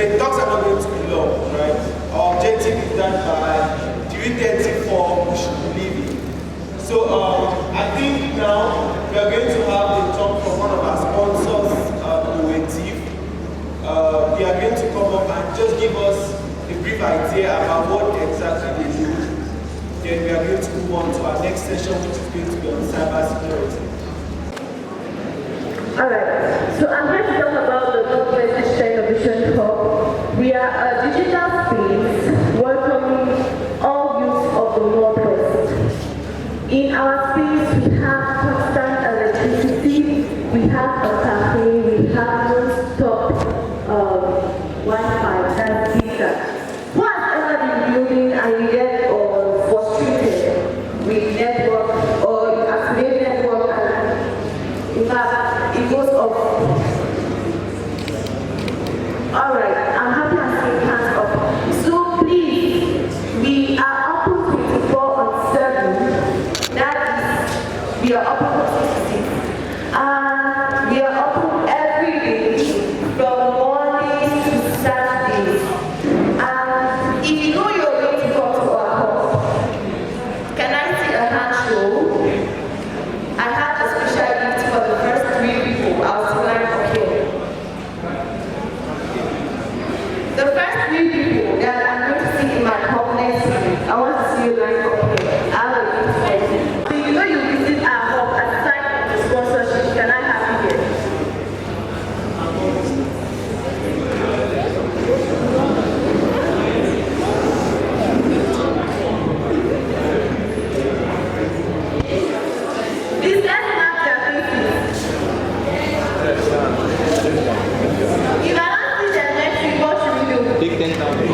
the talks are not going to be long, right? Our objective is that by 3:34 we should be leaving. So I think now we are going to have a talk from one of our sponsors, Devfest. They are going to come up and just give us a brief idea about what exactly they do. Then we are going to move on to our next session, which is going to be on cybersecurity. Alright, so I'm going to talk about the Devfest Digital Innovation Hub. We are a digital space welcoming all youth of the Northwest. In our space, we have constant electricity, we have a cafe, we have non-stop Wi-Fi, that's data. Who has ever been building and you get frustrated with network or you activate network and in fact it goes off? Alright, I'm happy I'm seeing hands up. So please, we are open 24/7. That is, we are open 6. And we are open every day from Mondays to Saturdays. And if you know you're going to come to our hub, can I see a hand show? I have a special gift for the first 3 people. I'll see line up here. The first 3 people that I'm going to see in my hub next week, I want to see you line up here. I have a gift for you. So you know you visit our hub at the time of the sponsorship. Can I have you here? These guys have their faces. If I don't see them next week, what should we do? Take 10,000.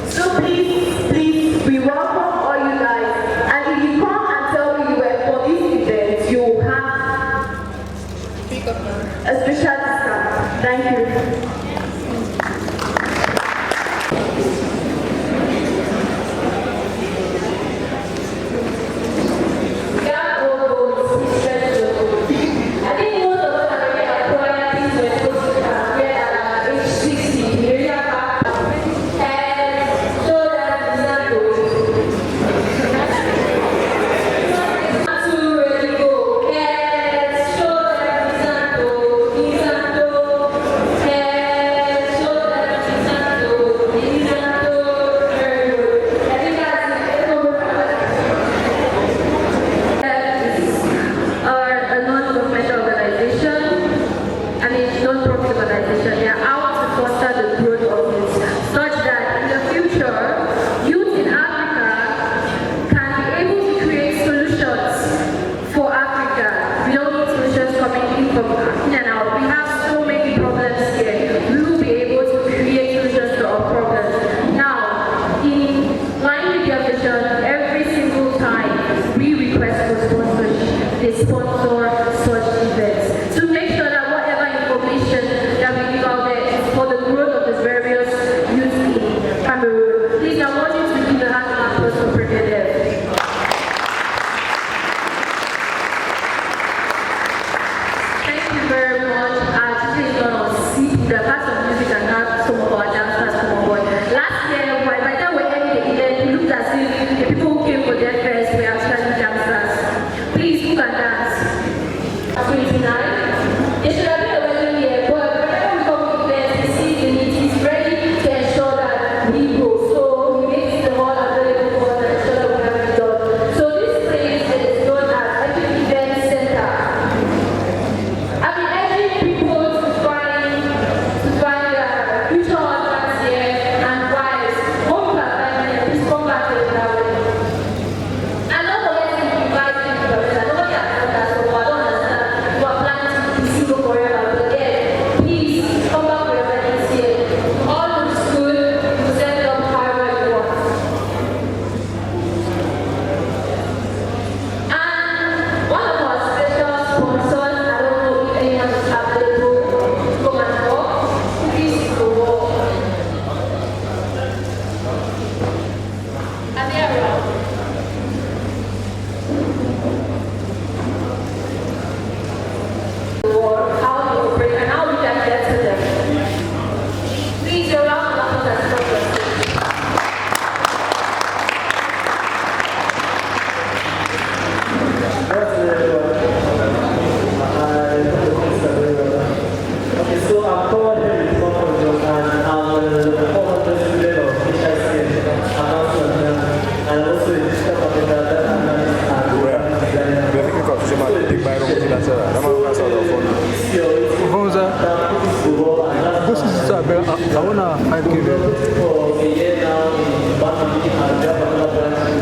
So please, we welcome all you guys. And if you come and tell me you were for this event, you will have a special discount. Thank you. The people who came for Devfest were actually dancers. Please, who can dance? wanna 5K. For a year now in Bangladesh and we have another branch.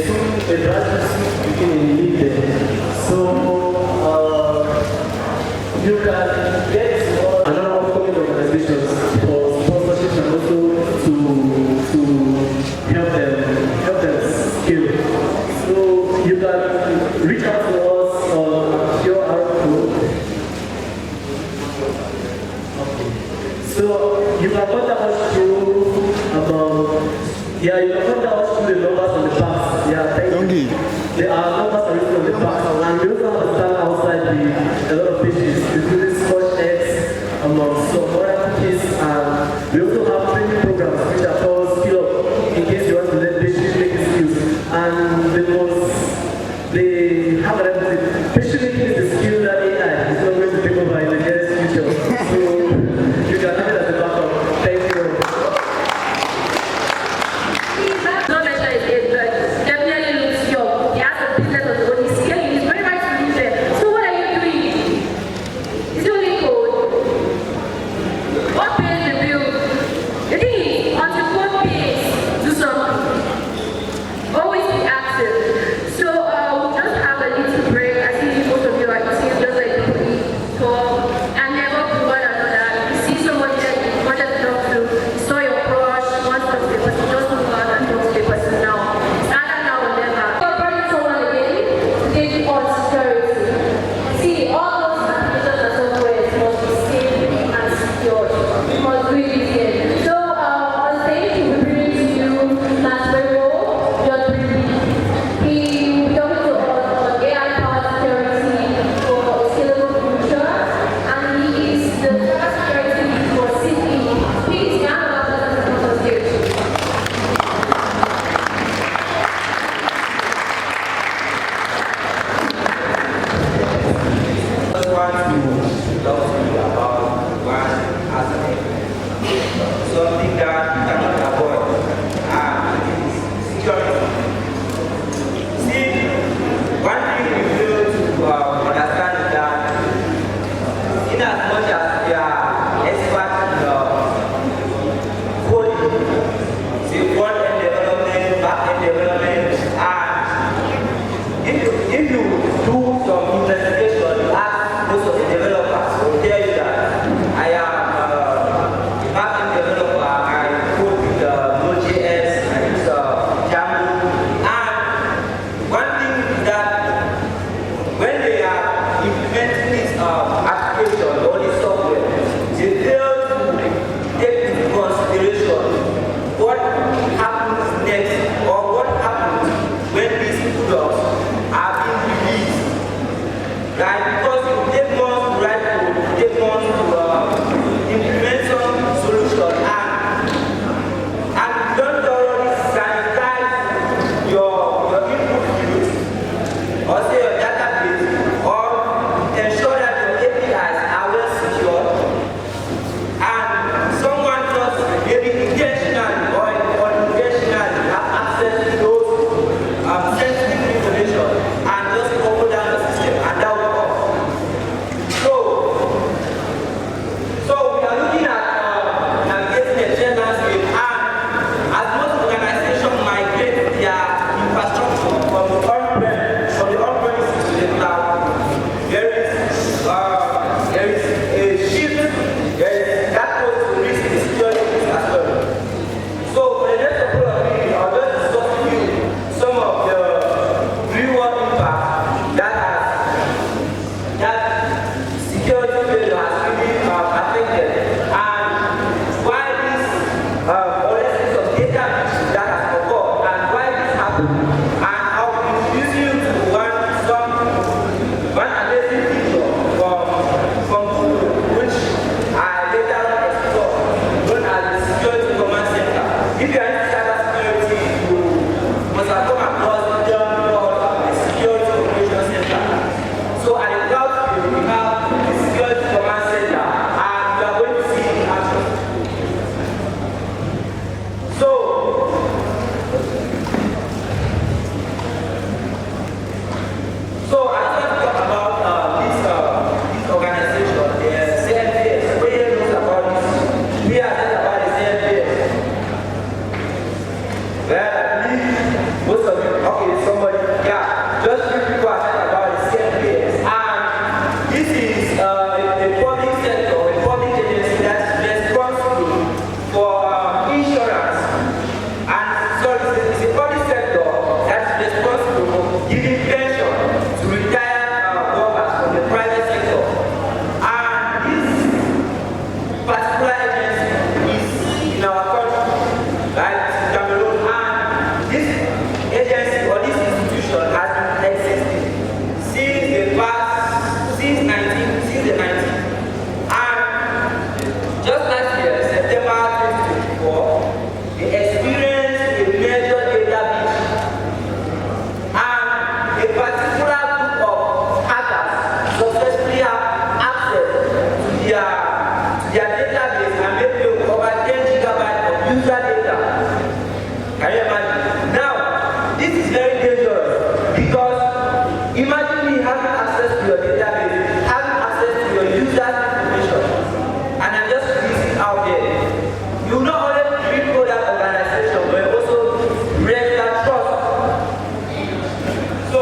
Soon the branch is soon to begin in London. So you can get another upcoming organizations for sponsorship and also to help them scale. So you can reach out to us on your article. So you can contact us through you can contact us through the numbers on the past. Yeah, thank you. There are numbers on the past, and we also have a stand outside a lot of pages, including Scotch X, Because imagine me having access to your database, having access to your user's information, and I'm just releasing it out there. You not only build that organization, but you also raise that trust. So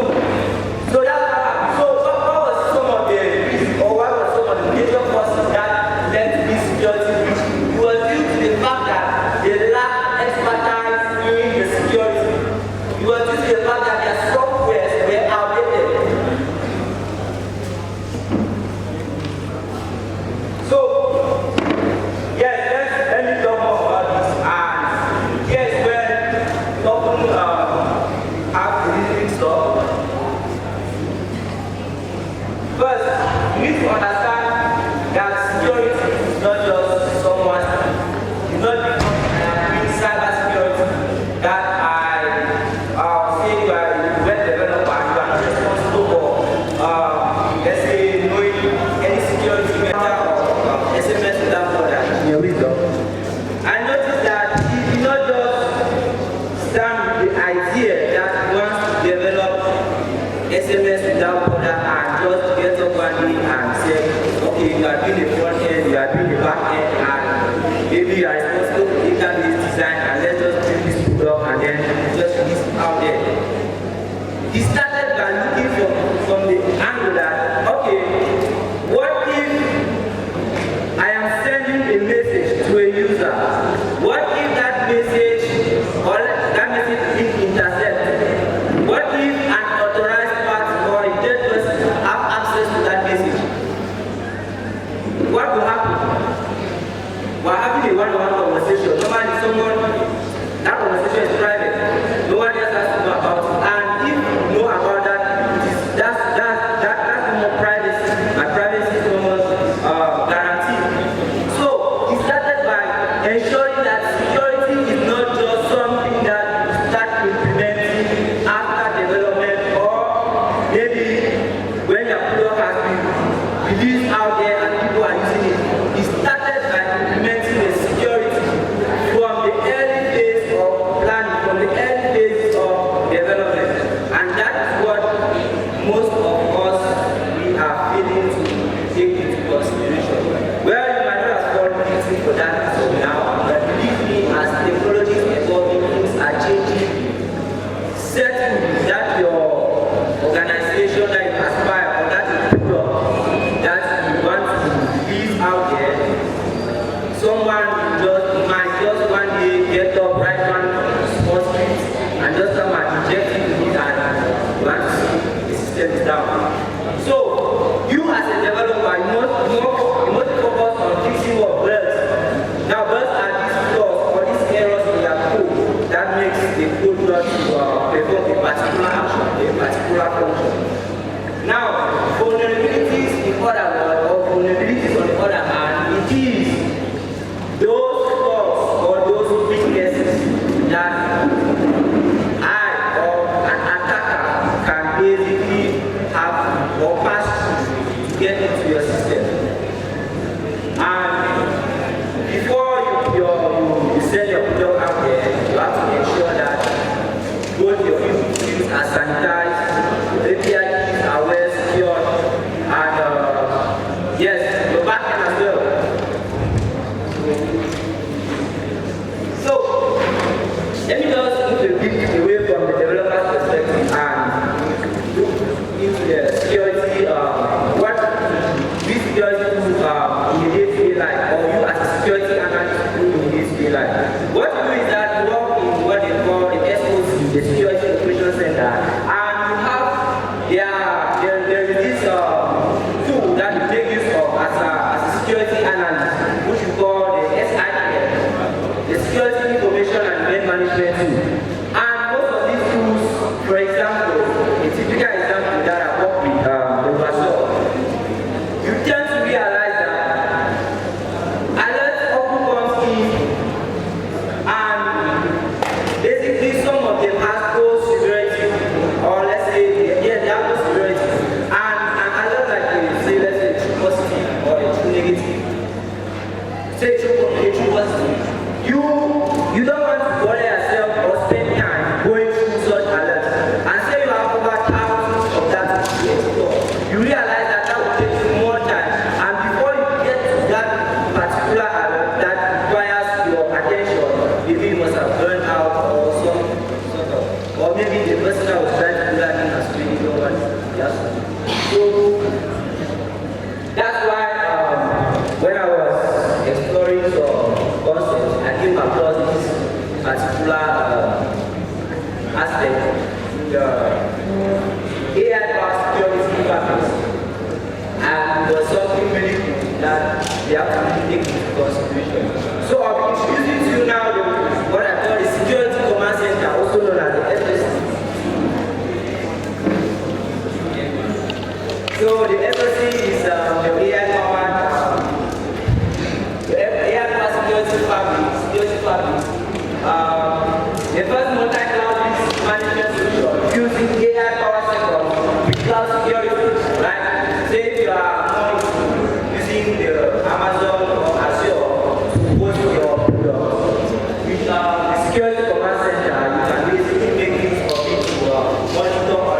that's what happened. So what was some of the reasons, or what was some of the major causes that led to this security breach? It was due to the fact that they lacked expertise in the security. It was due to the fact that their softwares were outdated. So, yes, let me talk more about this. And yes, when people have reading stuff, first, you need to understand that security is not just someone's thing. It's not because I am doing cyber security that I say you are a web developer and you are not responsible for, let's say, knowing any security matter or SMS without order in your wisdom. I noticed that he did not just stand with the idea that he wants to develop SMS without order and just get up one day and say, okay, you are doing the front end, you are doing the back end, and maybe you are responsible for database design, and let's just bring this product and then just release it out there. He started by looking from the angle that, okay, what if I am sending a message to a user? What if that message or that message is intercepted? What if an authorized party or a third person have access to that message? What will happen? We're having a one-on-one conversation. Normally that conversation is private. No one else has to know about it. And if you know about that, that's more privacy. My privacy is almost guaranteed. So he started by ensuring that security is not just something that you start implementing after development, or maybe when your product has been released out there and people are using it. He started by implementing the security from the early phase of planning, from the early phase of development. And that is what most of us we are failing to take into consideration. Well, you might not have fallen victim for that as of now, but believe me, as technology is evolving, things are changing. Certain that your organization that you aspire or that you product that you want to release out there, someone might just one day get up right one small street and just come and inject it in it, and you want to see the system is down. So you as a developer, you must focus on fixing what bugs. Now bugs are these flaws or these errors in your code that makes the code not to perform a particular action, a particular function. Now, vulnerabilities in other words, or vulnerabilities on the other hand, it is those flaws or those weaknesses that I or an attacker can basically have or pass to get into your system. And before you send your product out there, you have to ensure that both your views are they have to really take into consideration. So I'll be introducing to you now what I call the Security Command Center, also known as the SOC. So the SOC is the AI command, the AI power security fabric. The first multi-cloud management solution using AI power sector with cloud security, right? Say if you are using the Amazon or Azure to host your product, with the security command center, you can basically make use of it to monitor or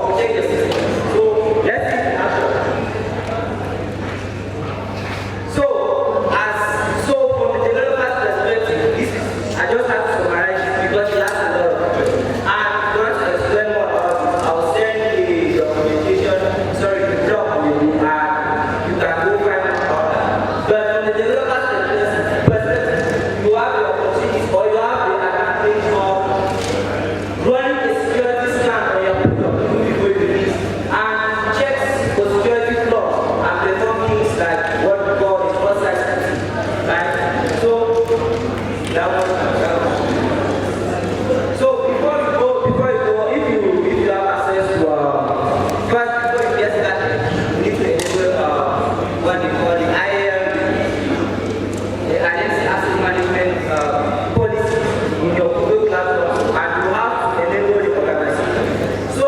protect your system. So let's see in action. So from the developer's perspective, I just have to summarize it because it has a lot of features. And if you want to explain more about it, I will send the documentation, the blog on the book, and you can go find out about that. But from the developer's perspective, you have the opportunity or you have the advantage of running a security scan on your product before you release and checks for security flaws and perform things like what we call the cross-site scanning. Right? So that was so before you go, if you have access to first before you get started, you need to enable what they call the IAM, the Identity Access Management policy in your Google platform, and you have to enable the organization. So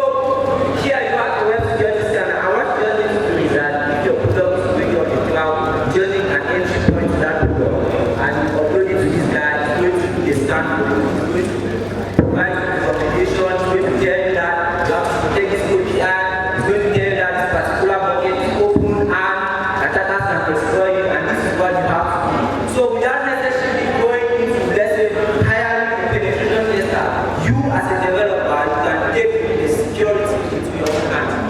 here you have the web security scanner, and what you just need to do is that if your product is going on the cloud, using an entry point to that product, and you upload it to this guy, it's going to do the scan for you, it's going to provide recommendations, it's going to tell you that you have to protect this OPI, it's going to tell you that this particular bucket is open and attackers can exploit it, and this is what you have to do. So without necessarily going into, let's say, hiring a penetration tester, you as a developer, you can take the security into your own hands.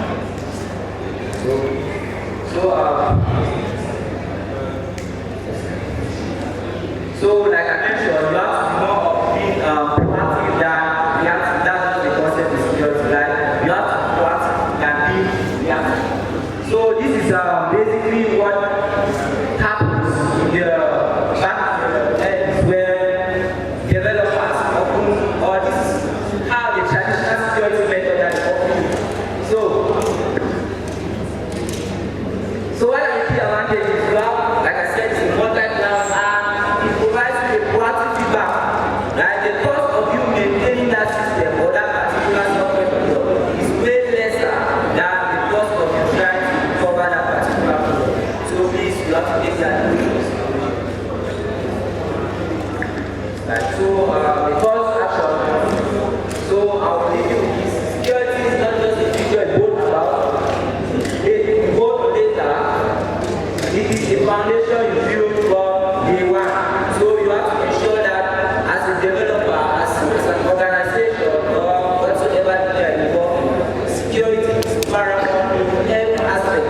So like I mentioned, you have to be more of being proactive than reactive. That's just the concept of security. Like you have to be proactive than being reactive. So this is basically what happens in the back end where developers often, or this is how the traditional security method that is often. So what are the key advantages? You have, like I said, it's a multi-cloud and it provides you a proactive feedback. Right? The cost of you maintaining that system or that particular software product is way lesser than the cost of you trying to cover that particular product. So please, you have to take that into consideration. Right? So the first action. So I will leave you with this. Security is not just a feature you both about. It is a foundation you build from day one. So you have to ensure that as a developer, as an organization, or whatsoever you are involved in, security is paramount in every aspect.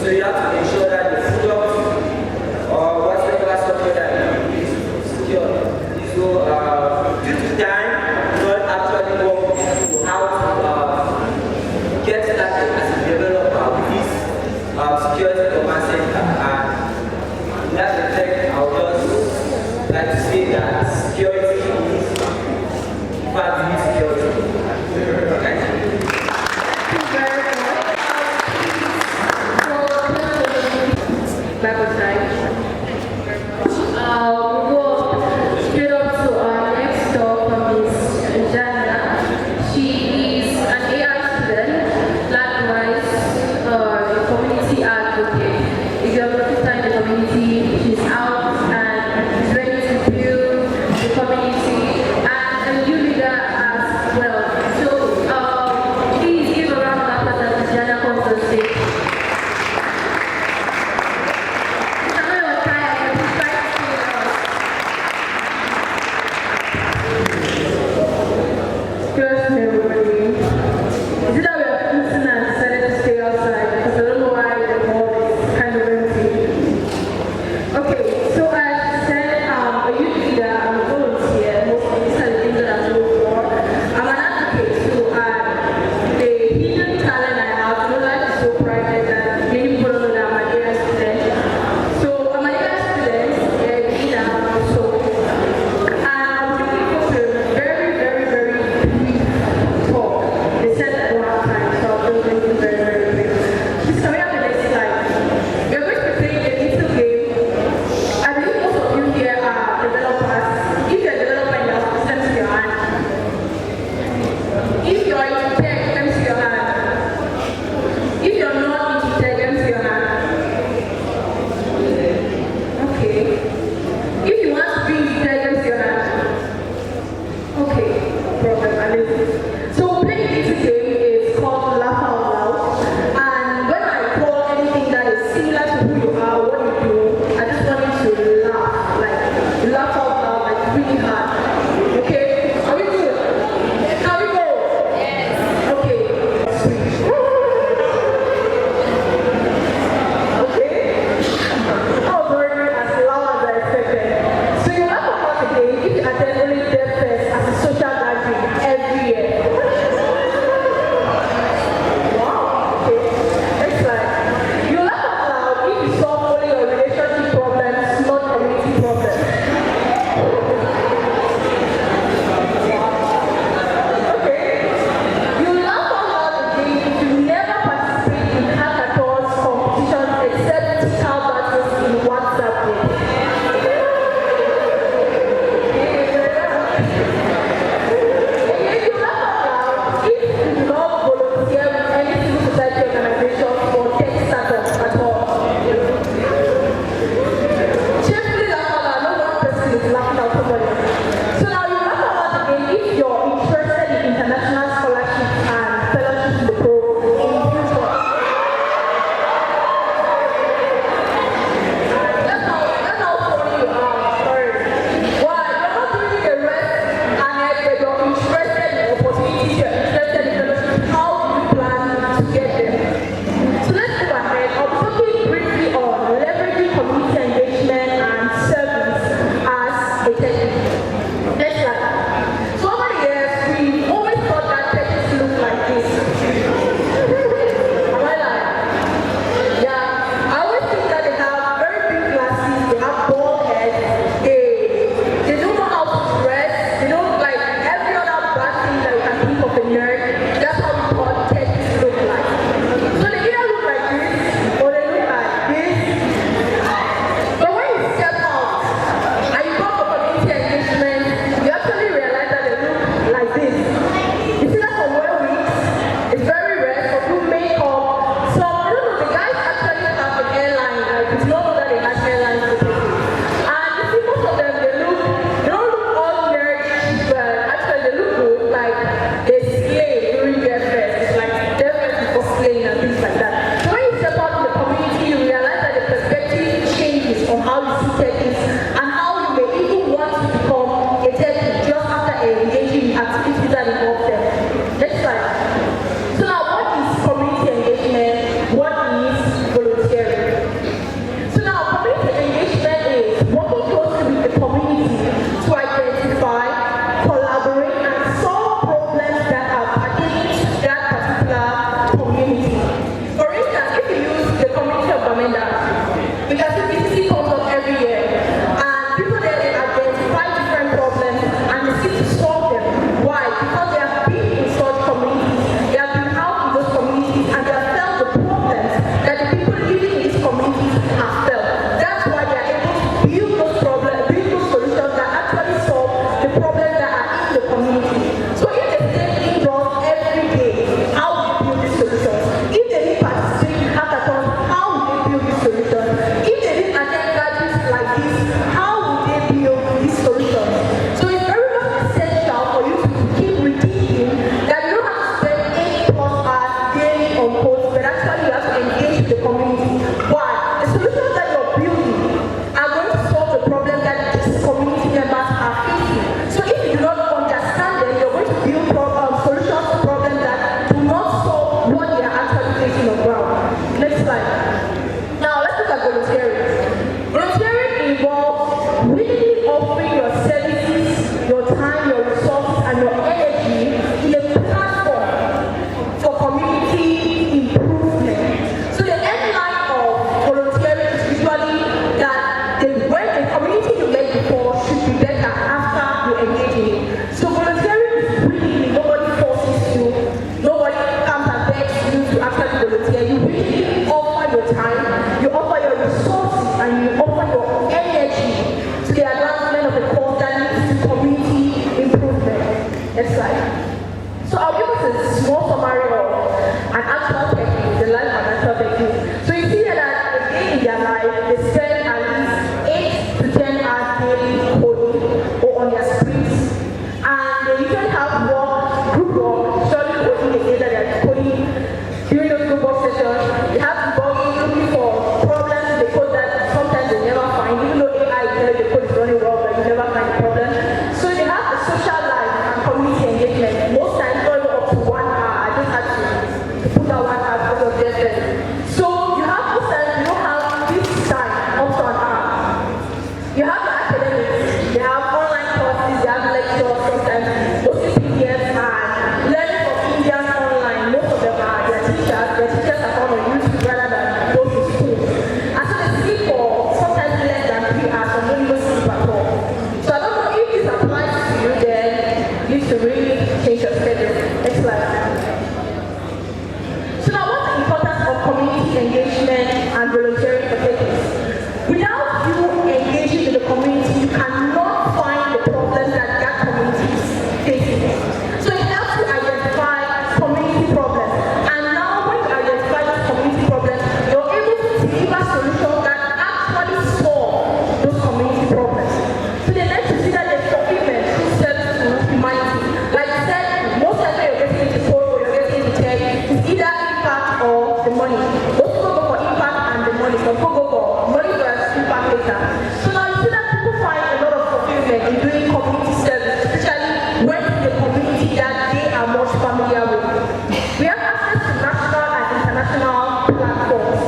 So you have to ensure that the product or whatever software that you use is secure. So due to time, you don't actually work with a small summary of an actual technique, the life of an actual technique. So you see that a day in their life, they spend at least 8 to 10 hours daily coding or on their screens. And they usually have work, group work, study coding the day that they're coding during those group work sessions. They have to go in looking for problems in the code that sometimes they never find, even though AI tells the code is running well, but you never find the problem. So they have a social life and community engagement. Most times not even up to 1 hour. I just had to put that 1 hour because of Devfest. So you have most times you don't have this time up to an hour. You have the academics, they have online courses, they have lectures sometimes, mostly PDFs and learning from Indians online. Most of them are their teachers are found on YouTube rather than go to school. And so they sleep for sometimes less than 3 hours or not even sleep at all. So I don't know if this applies to you, then you need to really change your schedule. Next slide. So now what's the importance of community engagement and volunteering for techniques? Without you engaging in the community, you cannot find the problems that community is facing. So it helps you identify community problems. And now when you identify those community problems, you're able to deliver solutions that actually solve those community problems. So they like to see that there's fulfillment through service to humanity. Like I said, most of the time you're getting into code or you're getting into tech, it's either impact or the money. Most people go for impact and the money. Some people go for money versus impact later. So now you see that people find a lot of fulfillment in doing community service, especially when it's the community that they are most familiar with. We have access to national and international platforms.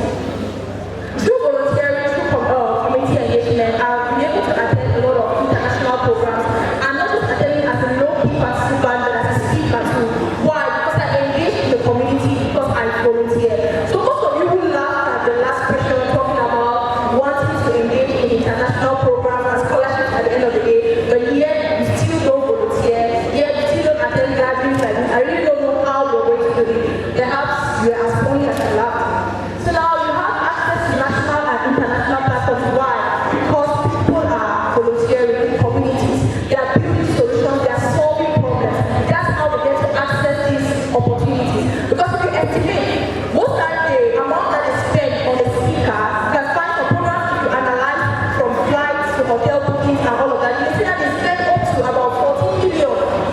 Through volunteering, through community engagement, I've been able to attend a lot of international programs and not just attending as a low-key participant but as a speaker too. Why? Because I engage in the community because I volunteer. So most of you who laughed at the last question talking about wanting to engage in international programs and scholarships at the end of the day, but yet you still don't volunteer, yet you still don't attend gatherings like this. I really don't know how you're going to do it. Perhaps you're as funny as I laugh. So now you have access to national and international platforms. Why? Because people are volunteering in communities. They are building solutions. They are solving problems. That's how they get to access these opportunities. Because if you estimate, most times the amount that they spend on the speaker, you can find some programs if you analyze from flights to hotel bookings and all of that. You can see that they spend up to about 14 million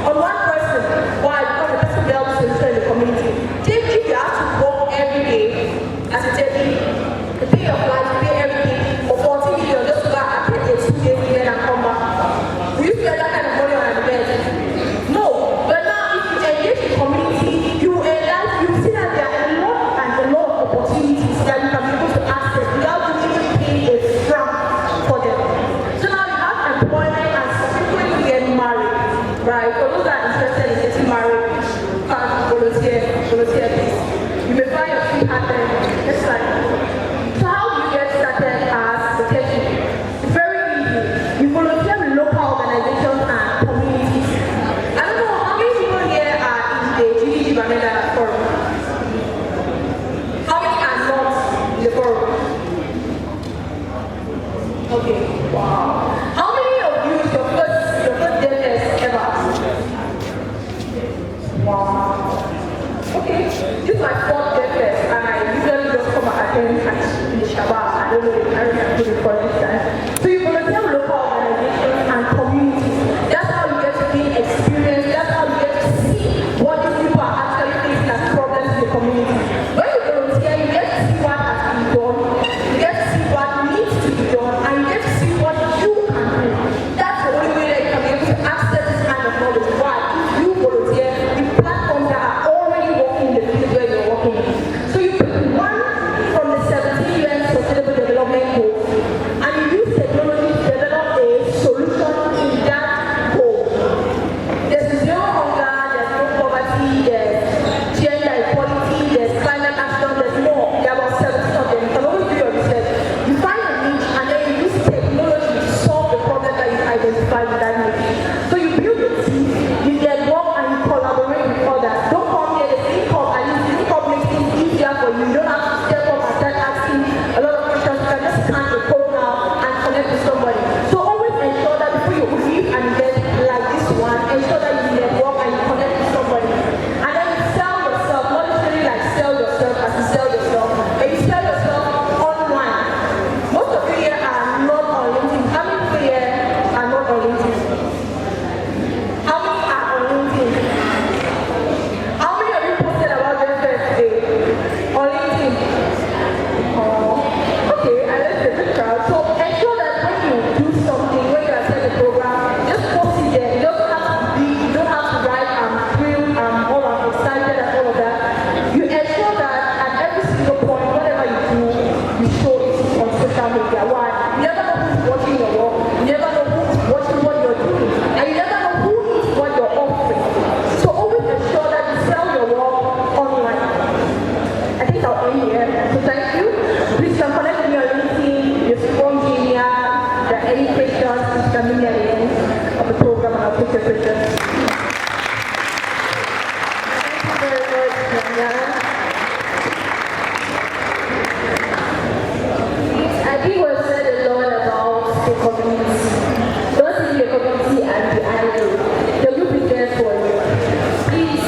on one person. Why? Because the person builds solution in the community. Take if you have to work every day as a technique, the pay your flight, you pay everything for 40 million just to go and attend a 2-day event and come back. Will you spend that kind of money on an event? No. But now if you engage the community, you realize you see that there are a lot of opportunities that you can be able to access without you even paying a franc for them. So now you have employment and some people even get married, right? For those that are interested in getting married, you can volunteer please. You may find your feet at them. Next slide. So how do you get started as a technique? It's very easy. You volunteer with local organizations and communities. I don't know how many people here are in the GDG Bamenda forum. How many are not in the forum? Okay, wow. How many of you is your first Devfest ever? Wow. Okay, this is my 4th Devfest and I usually just come and attend in the Shabbat. I don't know if I can do it for this time. So you volunteer with local organizations and communities. That's how you get to gain experience. That's how you get to see what these people are actually facing as problems in the community. When you volunteer, you get to see what has been done. You get to see what needs to be done. And you get to see what you can do. That's the only way that you can be able to access this kind of knowledge. Why? If you volunteer, the platforms that are already working in the field where you're working. So you pick one from the 17 UN Sustainable Development very much, Kenya. I think we've said a lot about the community. Don't see the community and the animal. The group is there for you. Please.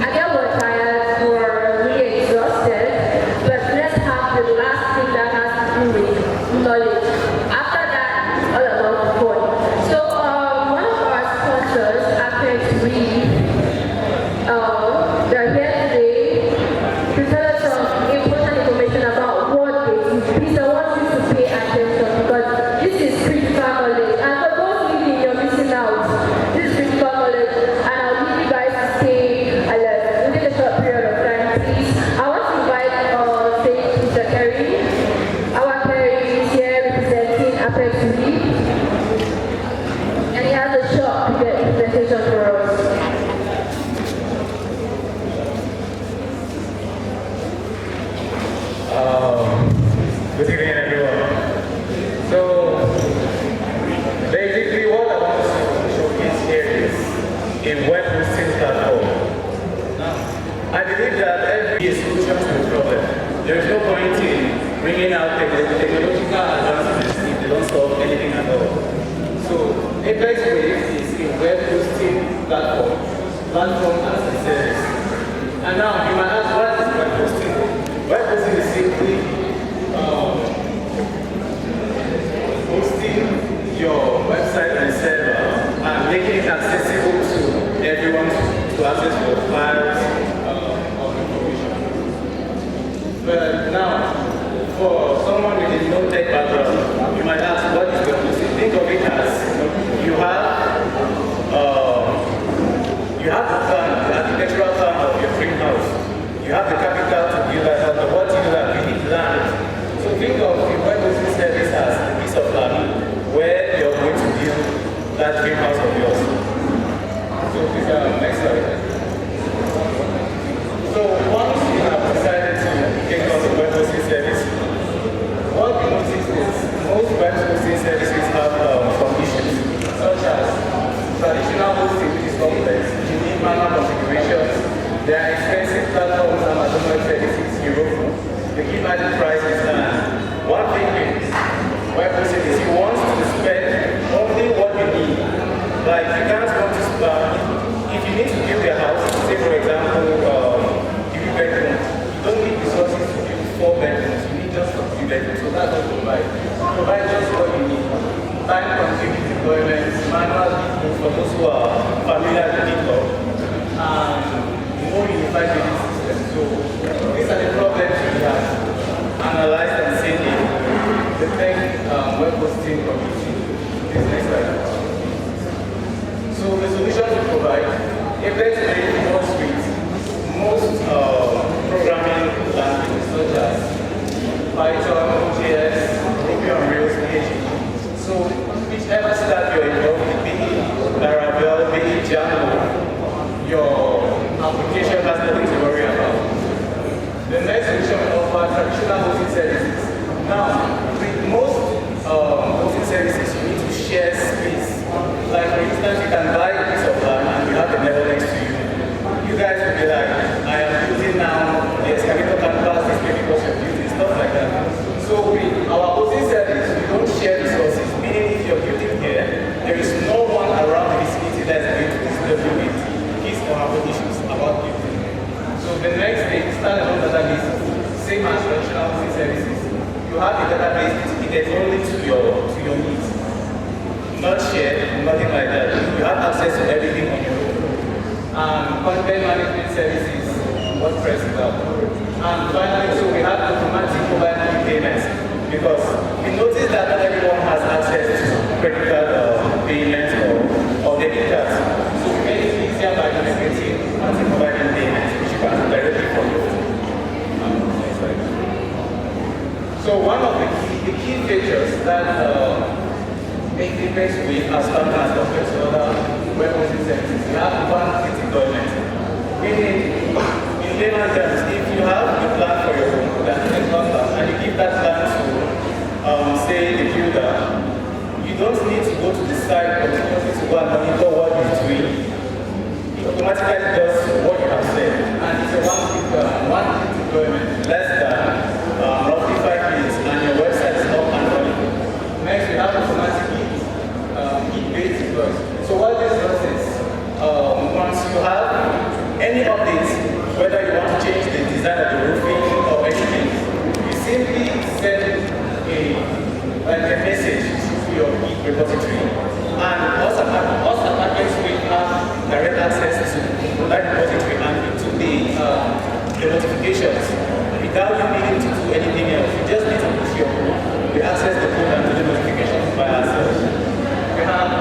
Again, we're tired, we're really exhausted, but let's have the last thing that has to do with knowledge. After that, it's all about fun. So, one of our sponsors, Apex Reef, they're here today to tell us some important information about what they do. Please, I want you to pay attention because this is critical knowledge. And for those living, you're missing out. This is critical knowledge, and I'll need you guys to stay alert within a short period of time, please. I want to invite say Mr. Kerry. Our Kerry is here representing Apex Reef, and he has a short presentation for us. Good evening, everyone. So, basically, what I want to showcase here is a web hosting platform. I believe that every solution to the problem. There is no point in bringing out technological advancements if they don't solve anything at all. So, Apex Wave is a web hosting platform as a service. And now, you might ask, what is web hosting? Web hosting is simply hosting your website and server and making it accessible to everyone to access your files or information. But now, for someone with a no-tech background, you might ask, what is web hosting? Think of it as you have the plan, the architectural plan of your dream house. You have the capital to build that house, but what you have, you need land. So think of the web hosting service as a piece of land where you're going to build that dream house of yours. So please, next slide. So once you have decided to take on the web hosting service, what we notice is most web hosting services have some issues, such as traditional hosting, which is complex, you need manual configurations, there are expensive platforms and Amazon services, Europe. They give added prices, and one thing is, web hosting is you want to spend only what you need. Like you can't want to spend, if you need to build a house, say for example, 3 bedrooms, you don't need resources to build 4 bedrooms, you need just 3 bedrooms. So that's what you provide. Provide just what you need. Time consuming deployments, manual deployments for those who are familiar with GitHub, and more unified building system. So these are the problems we have analyzed and seen in the tech web hosting community. This next slide. So the solutions we provide, Apex Wave works with most programming languages such as Python, JS, Ruby on Rails, PHP. So whichever stack you're involved in, be it Laravel, be it Django, your application has nothing to worry about. The next solution we offer traditional hosting services. Now, with most hosting services, you need to share space. Like for instance, you can buy a piece of land and you have the level next to you. You guys will be like, I am building now, the excavator can pass this way because you're building, stuff like that. So with our hosting service, we don't share resources, meaning if you're building here, there is no one around the vicinity that's going to disturb you with his or her issues about building. So the next thing, standalone database, same as traditional hosting services. You have a database dedicated only to your needs. Not shared, nothing like that. You have access to everything on your own. Content management services, WordPress is out. And finally, so we have automatic mobile money payments because we noticed that not everyone has access to credit card payments or debit cards. So we make it easier by integrating automatic mobile money payments, which you can do directly from your phone. So one of the key features that make Apex Wave as standard as compared to other web hosting services, you have one-click deployment. Meaning, in layman terms, if you have a plan for your home, and you give that plan to, say, the builder, you don't need to go to the site continuously to go and monitor what he's doing. It automatically does to have any updates, whether you want to change the design of the roofing or anything, you simply send a message to your Git repository, and us attachments will have direct access to that repository and to the notifications without you needing to do anything else. You just need to push your code. We access the code and do the notifications by ourselves. We have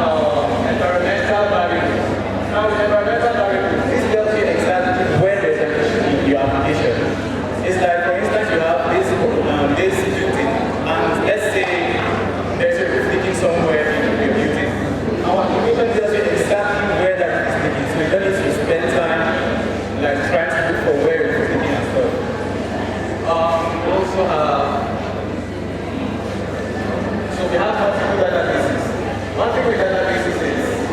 environmental variables. Now, with environmental variables, this tells you exactly where there's an issue in your application. It's like, for instance, you have this building, and let's say there's a roof leaking somewhere in your building. Our application tells you exactly where that roof is leaking, so you don't need to spend time like trying to look for where it's leaking and stuff. We also have, so we have multiple databases. One thing with databases is,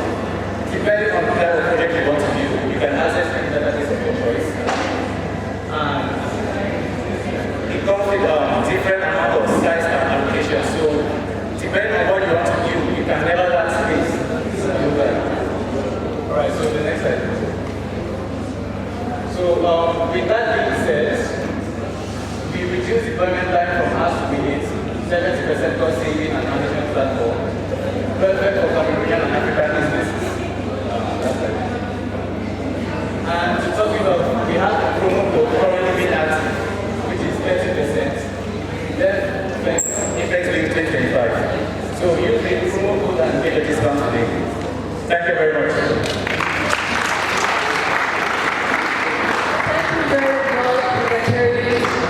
depending on the type of project you want to do, you can access any database of your choice. And it comes with different amount of size and allocation. So depending on what you want to do, you can never lack space. Alright, so the next slide. So with that being said, we reduce deployment time from hours to minutes, 70% cost saving and management platform, perfect for Caribbean and African businesses. And to talk about, we have a promo code currently being active, which is 30%. Then Apex being 2025. So use the promo code and get a discount today. Thank you very much.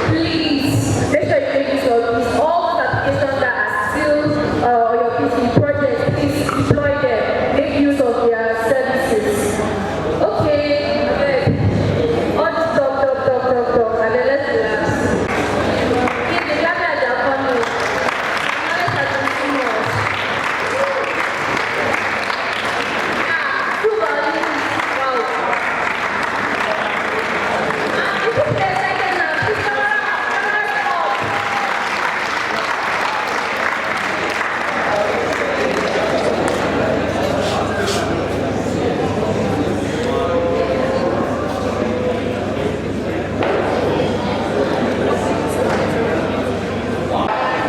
Please make sure you make use of these. All the applications that are still on your PC project, please deploy them. Make use of their services. Okay, okay. All this talk, and then let's relax. Give the camera their coming. Knowledge has been too much. Prove our limits. Wow. If you play second now, please come around.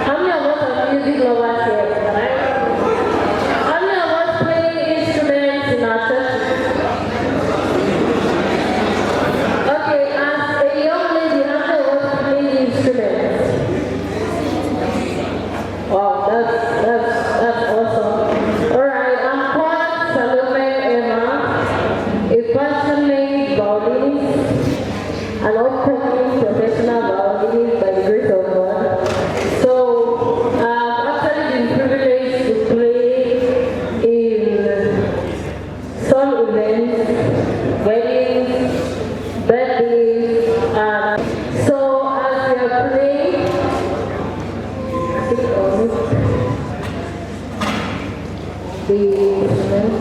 How many of us are music lovers here? How many of us play instruments in our church? Okay, as a young lady, how many of us play instruments? Wow, that's awesome. Alright, I'm called Salome Emma, a passionate violinist, an upcoming professional violinist by the grace of God. So, I've actually been privileged to play in some events, weddings, birthdays, and so as we are playing, I think the instrument.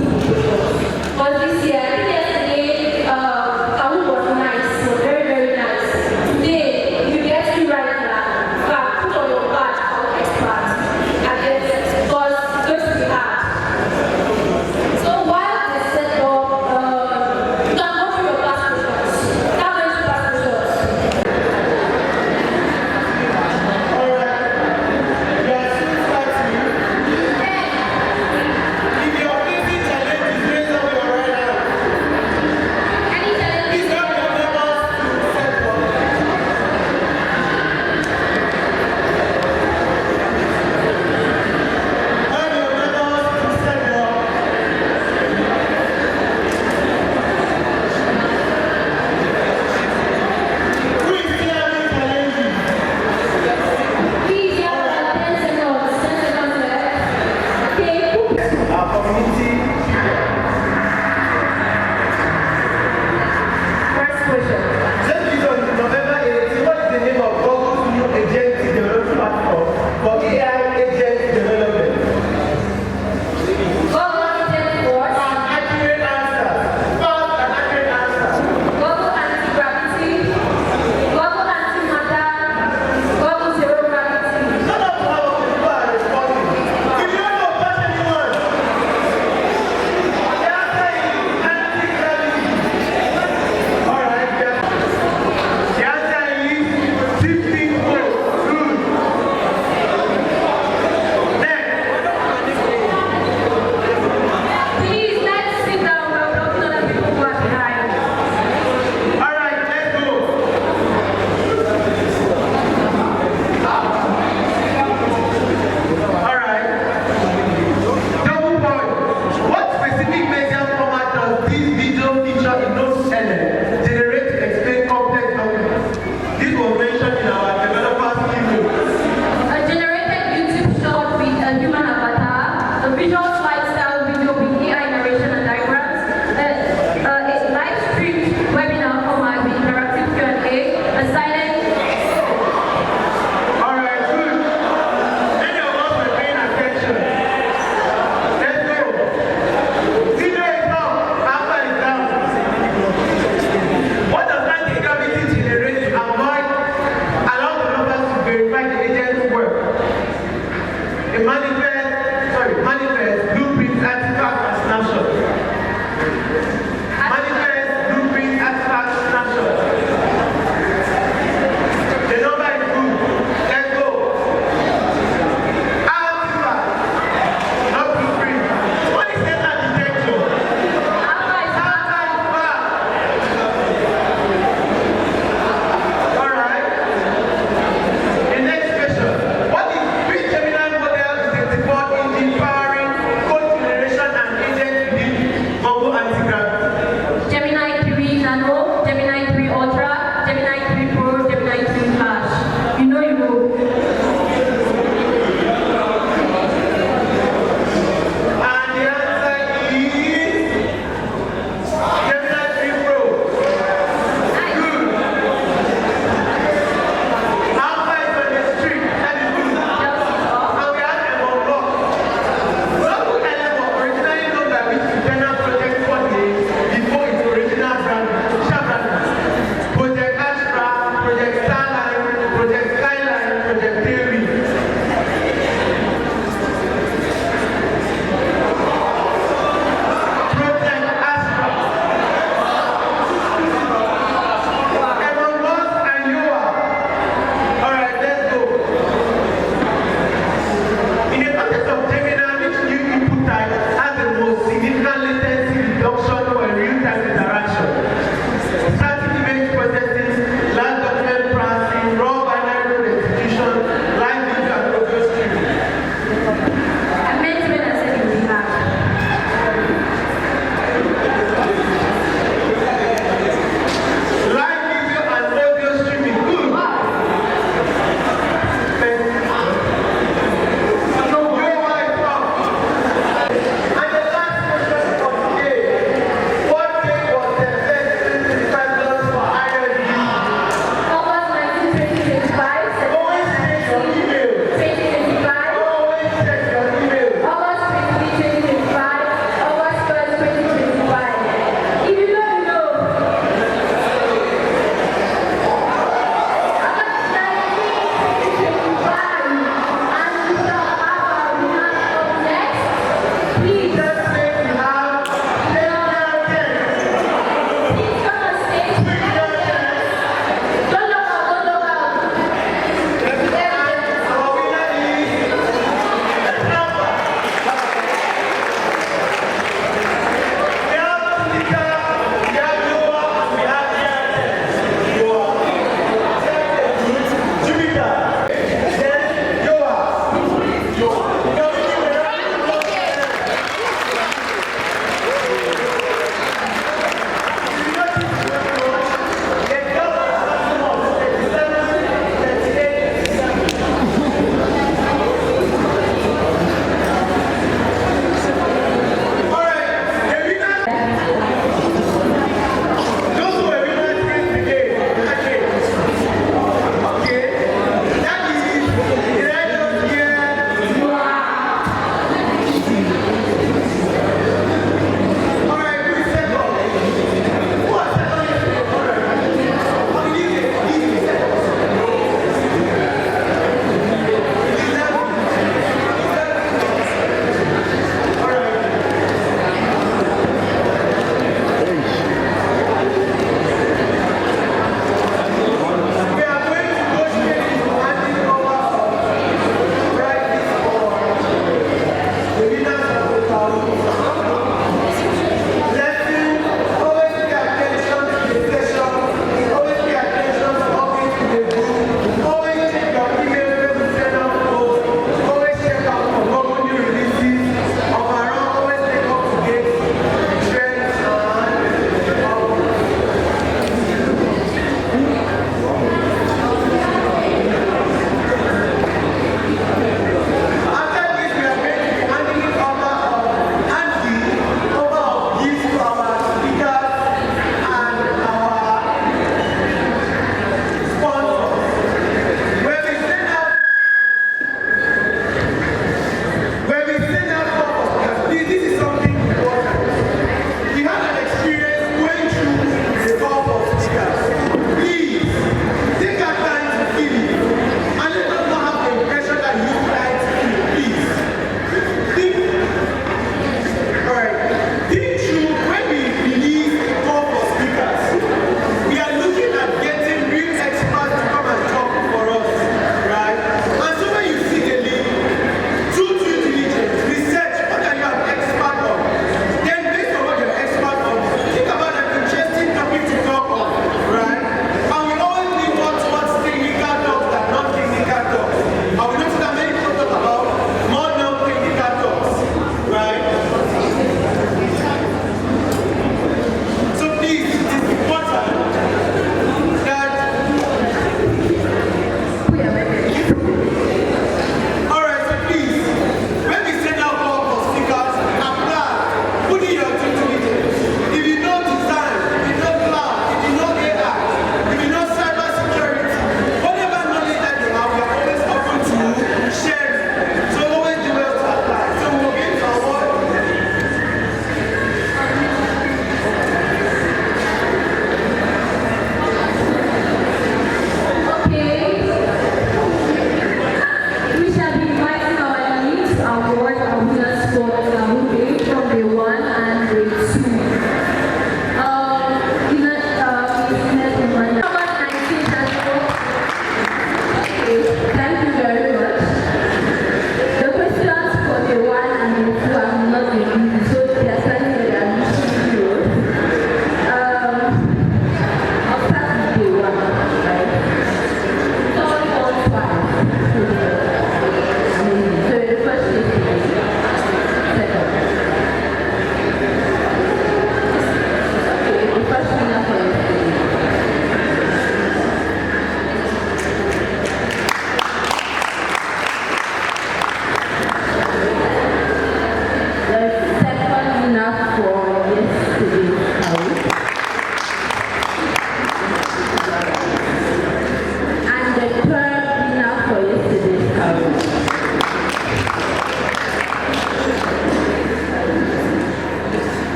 But this year, I think yesterday, Kahoot was nice, was very, very nice. Today, you get to write that. But put on your badge for expert. And it's because it's going to be hard. So while they set up, you can go through your past questions. How many past questions? If you're facing challenges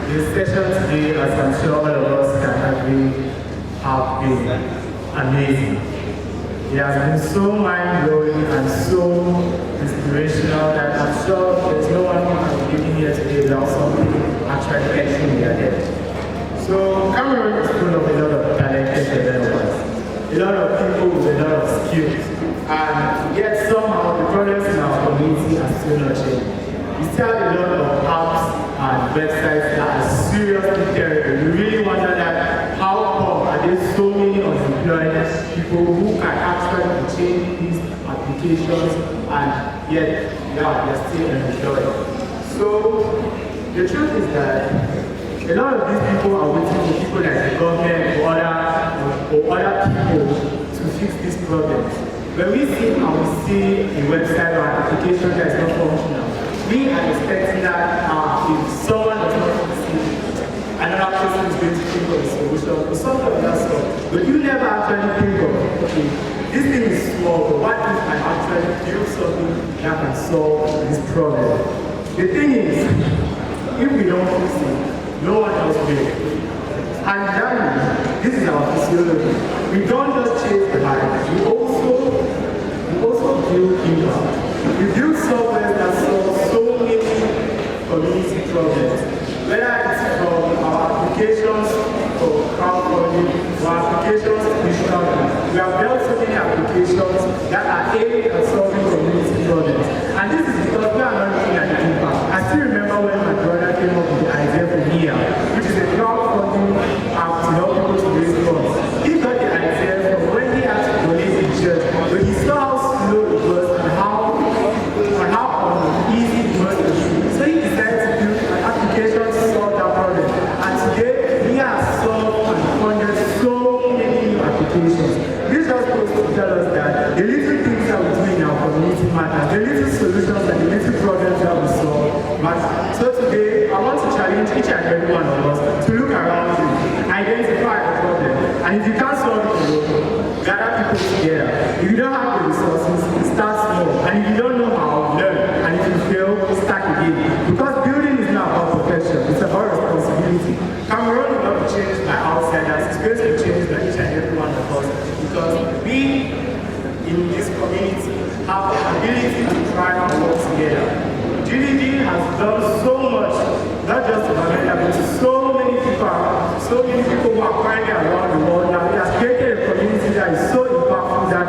The session today, as I'm sure all of us can agree, have been amazing. It has been so mind-blowing and so inspirational that I'm sure there's no one who can be living here today without something actually catching in their head. So Cameroon is full of a lot of talented developers, a lot of people with a lot of skills, and yet somehow the problems in our community are still not changing. We still have a lot of apps and websites that are seriously terrible. We really wonder that how come are there so many unemployed people who can actually change these applications and yet they're still unemployed. So the truth is that a lot of these people are waiting for people like the government or other people to fix these problems. When we see a website or an application that is not functional, we are expecting that if someone does not succeed, another person is going to think of a solution or something of that sort. But you never actually think of, okay, this thing is small, but what if I actually build something that can solve this problem? The thing is, if we don't fix it, no one else will. And that this is our physiology. We don't just chase the hype, we also build impact. We build software that solves so many community problems, whether it's from our applications for crowdfunding or applications digitally. We have built so many applications that are aimed at solving community problems. And this is because we are not looking at the impact. I still remember when my brother came up with the idea for MIA, which is a crowdfunding app to help people to raise funds. He got the idea from when he had to donate to church, but he saw how slow it was and how easy it was to do. So he decided to build an application to solve that problem. And today, he has solved and funded so many new applications. This just goes to tell us that the little things that we do in our community matter, the little solutions and the little problems that we solve matter. So today, I want to challenge each and every one of us to look around you, identify a problem, and if you can't solve it alone, gather people together. If you don't have the resources, start small. And if you don't know how, learn. And if you fail, start again. Because building is not about perfection, it's about responsibility. Cameroon will not be changed by outsiders, it's going to be changed by each and every one of us. Because we in this community have the ability to try and work together. GDG has done so much, not just in America, but to so many people who are currently around the world now. It has created a community that is so impactful that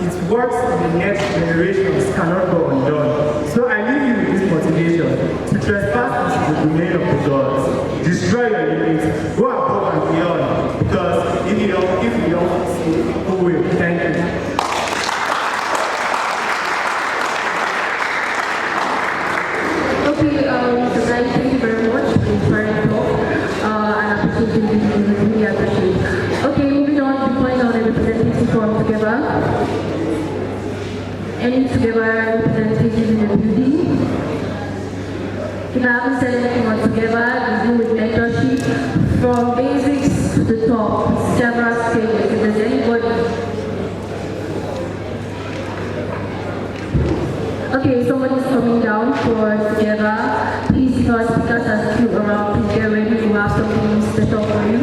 its works in the next generations cannot go undone. So I leave you with this motivation to trespass into the domain of the gods, destroy your limits, go above and beyond, because if you don't see, who will? Thank you. Thank you very much for inspiring talk and appreciating this. Really appreciate. Okay, moving on, we find out the representatives from together. Any together representatives in the building? If I haven't said anything on together, we do with mentorship from basics to the top, several stages. If there's anybody. Okay, somebody's coming down for together. Please, if our speakers are still around, please get ready. We have something special for you.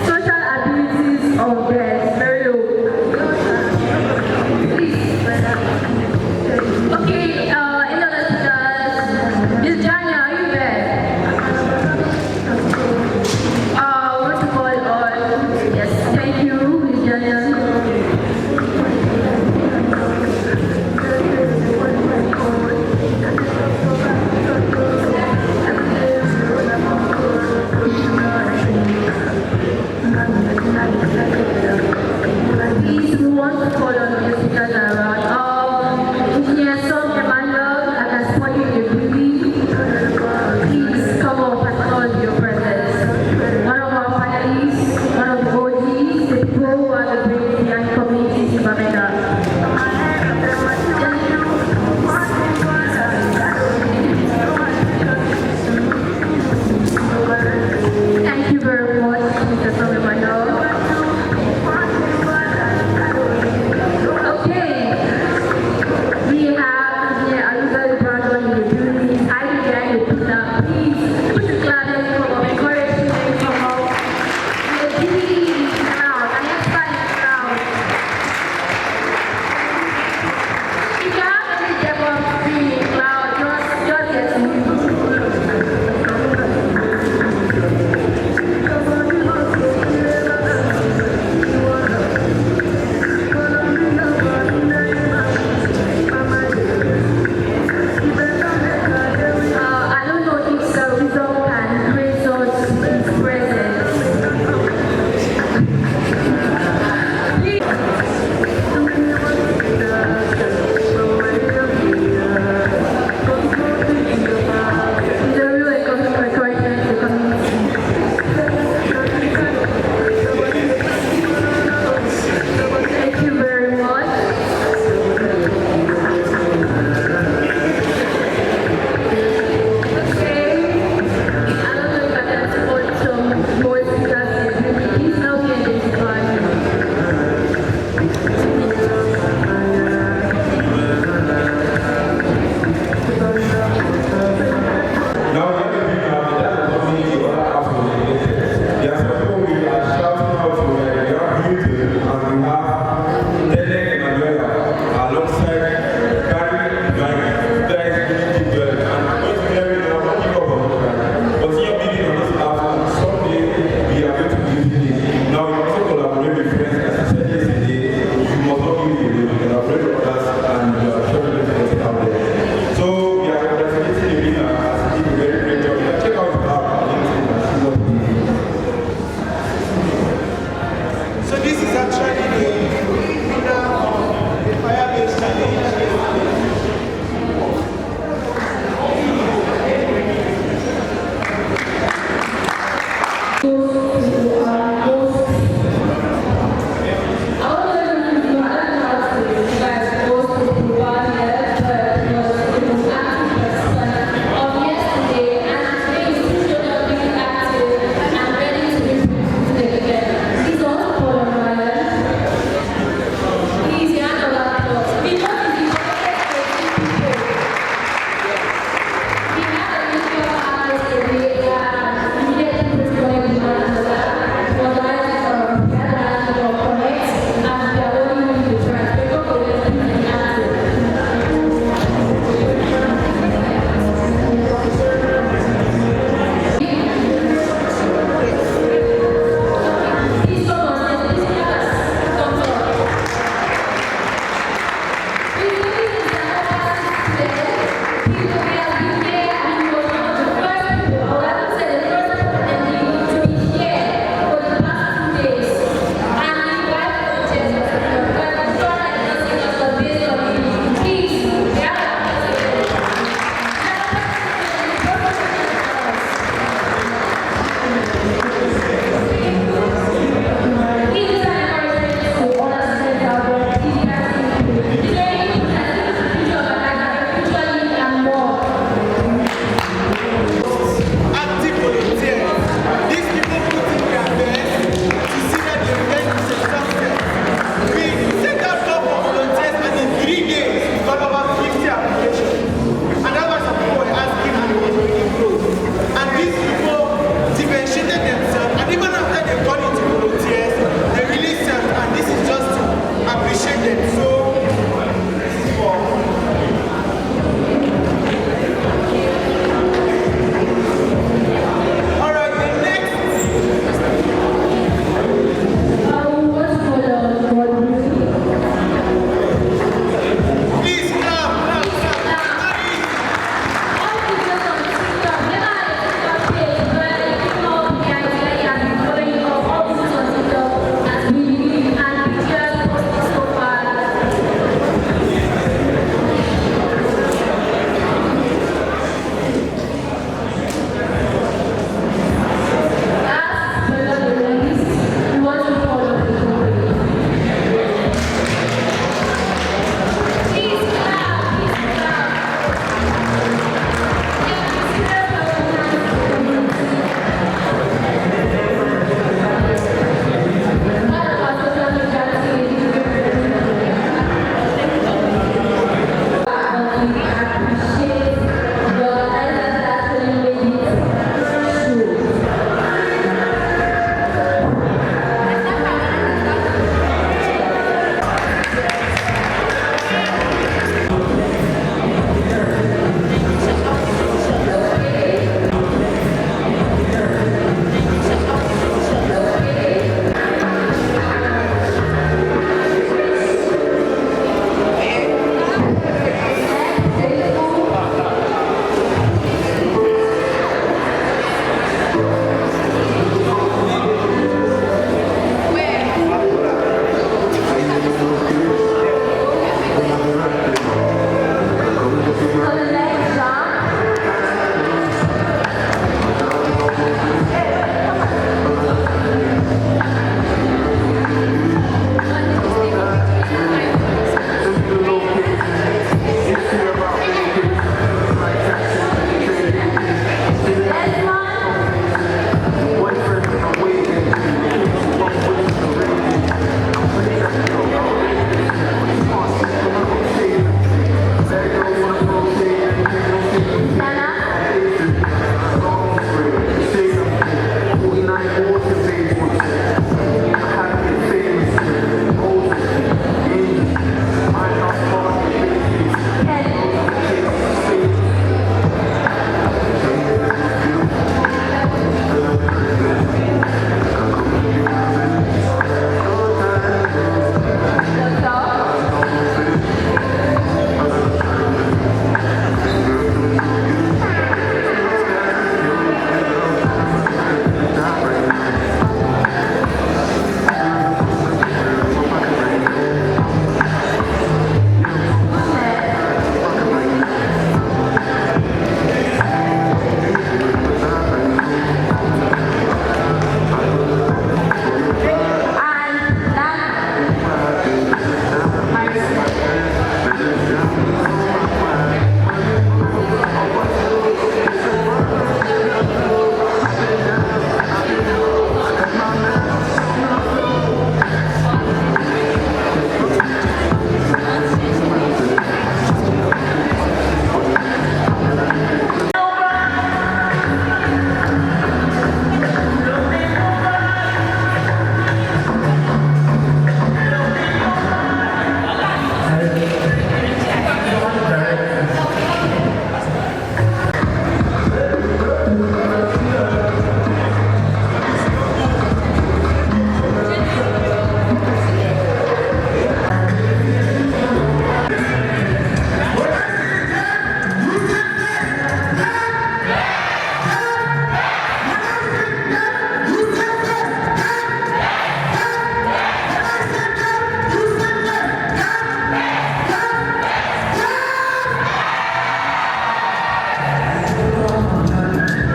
Social abilities of